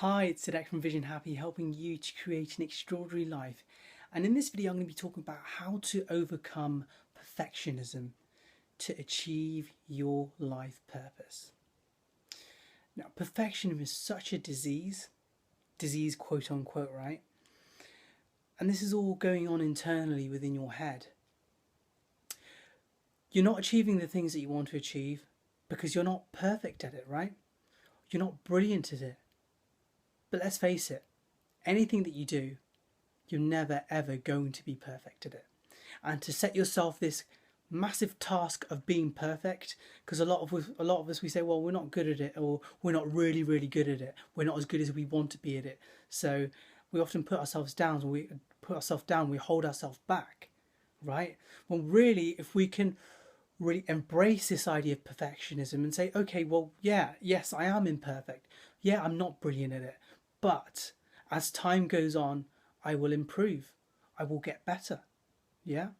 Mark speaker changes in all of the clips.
Speaker 1: Hi, it's Sadeq from Vision Happy, helping you to create an extraordinary life. And in this video, I'm going to be talking about how to overcome perfectionism to achieve your life purpose. Now, perfectionism is such a disease quote unquote, right? And this is all going on internally within your head. You're not achieving the things that you want to achieve because you're not perfect at it, right? You're not brilliant at it. But let's face it, anything that you do, you're never ever going to be perfect at it. And to set yourself this massive task of being perfect, because a lot of us we say, well, we're not good at it, or we're not really good at it. We're not as good as we want to be at it. So we often put ourselves down. We hold ourselves back, right? Well, really, if we can really embrace this idea of perfectionism and say, okay, well, yes, I am imperfect. Yeah, I'm not brilliant at it. But as time goes on, I will improve. I will get better. Yeah?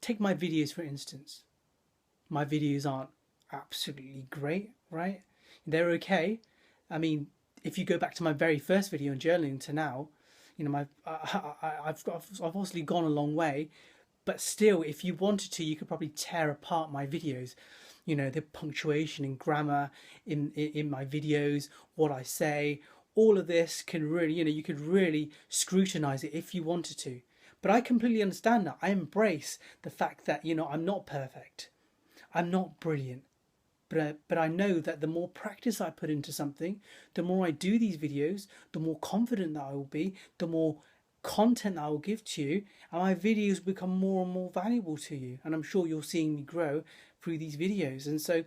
Speaker 1: Take my videos, for instance. My videos aren't absolutely great, right? They're okay. I mean, if you go back to my very first video on journaling to now, you know, I've obviously gone a long way. But still, if you wanted to, you could probably tear apart my videos. You know, the punctuation and grammar in my videos, what I say, all of this can really, you could really scrutinize it if you wanted to. But I completely understand that. I embrace the fact that, I'm not perfect. I'm not brilliant. But I know that the more practice I put into something, the more I do these videos, the more confident that I will be, the more content I will give to you, and my videos become more and more valuable to you. And I'm sure you're seeing me grow through these videos. And so,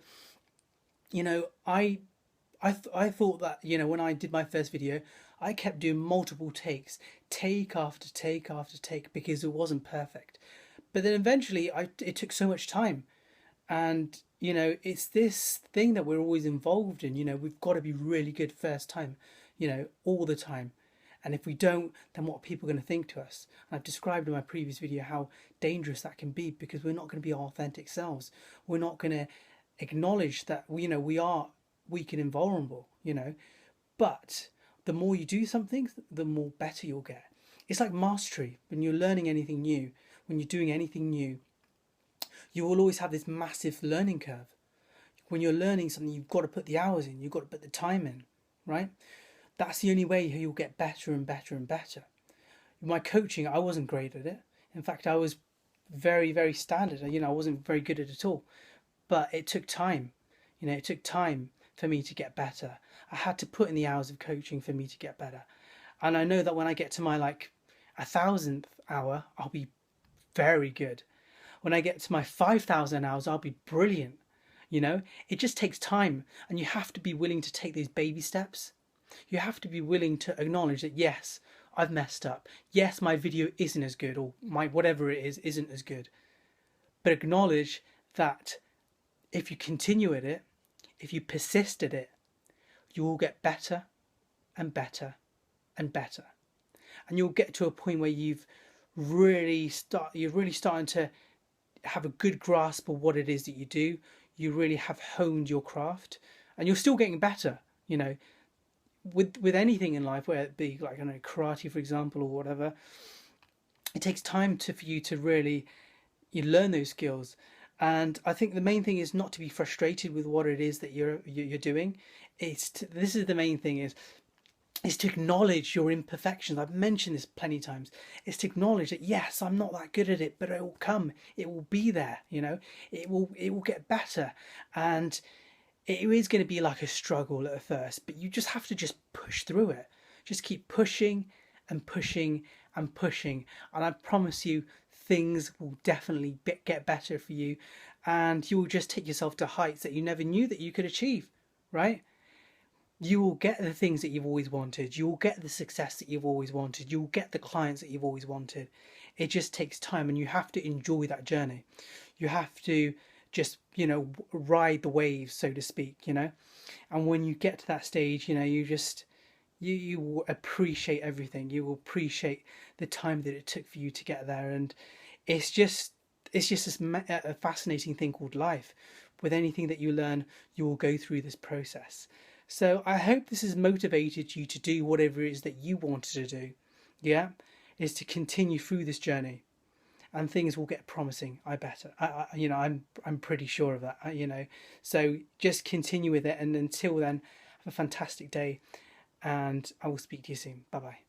Speaker 1: I thought that, when I did my first video, I kept doing multiple takes, take after take after take, because it wasn't perfect. But then eventually it took so much time. And, it's this thing that we're always involved in. We've got to be really good first time, all the time. And if we don't, then what are people going to think to us? And I've described in my previous video how dangerous that can be, because we're not going to be our authentic selves. We're not going to acknowledge that, we are weak and invulnerable, But the more you do something, the more better you'll get. It's like mastery. When you're learning anything new, when you're doing anything new, you will always have this massive learning curve. When you're learning something, you've got to put the hours in, you've got to put the time in, right? That's the only way you'll get better and better and better. In my coaching, I wasn't great at it. In fact, I was very, very standard. I wasn't very good at it at all. But it took time. It took time for me to get better. I had to put in the hours of coaching for me to get better. And I know that when I get to my 1,000th hour, I'll be very good. When I get to my 5,000 hours, I'll be brilliant. It just takes time, and you have to be willing to take these baby steps. You have to be willing to acknowledge that, yes, I've messed up. Yes, my video isn't as good, or my whatever it is isn't as good. But acknowledge that if you continue at it, if you persist at it, you will get better and better and better. And you'll get to a point where you're really starting to have a good grasp of what it is that you do. You really have honed your craft, and you're still getting better, with anything in life, whether it be karate, for example, or whatever. It takes time for you to really learn those skills. And I think the main thing is not to be frustrated with what it is that you're doing. This is the main thing is to acknowledge your imperfections. I've mentioned this plenty of times. It's to acknowledge that, yes, I'm not that good at it, but it will come. It will be there. It will get better. And it is going to be like a struggle at first, but you just have to push through it. Just keep pushing and pushing and pushing. And I promise you, things will definitely get better for you. And you will just take yourself to heights that you never knew that you could achieve, right? You will get the things that you've always wanted. You will get the success that you've always wanted. You will get the clients that you've always wanted. It just takes time, and you have to enjoy that journey. You have to just, ride the waves, so to speak, And when you get to that stage, you will appreciate everything. You will appreciate the time that it took for you to get there. And it's just a fascinating thing called life. With anything that you learn, you will go through this process. So I hope this has motivated you to do whatever it is that you wanted to do. Yeah, is to continue through this journey, and things will get promising. I bet. I'm pretty sure of that. So just continue with it, and until then, have a fantastic day, and I will speak to you soon. Bye bye.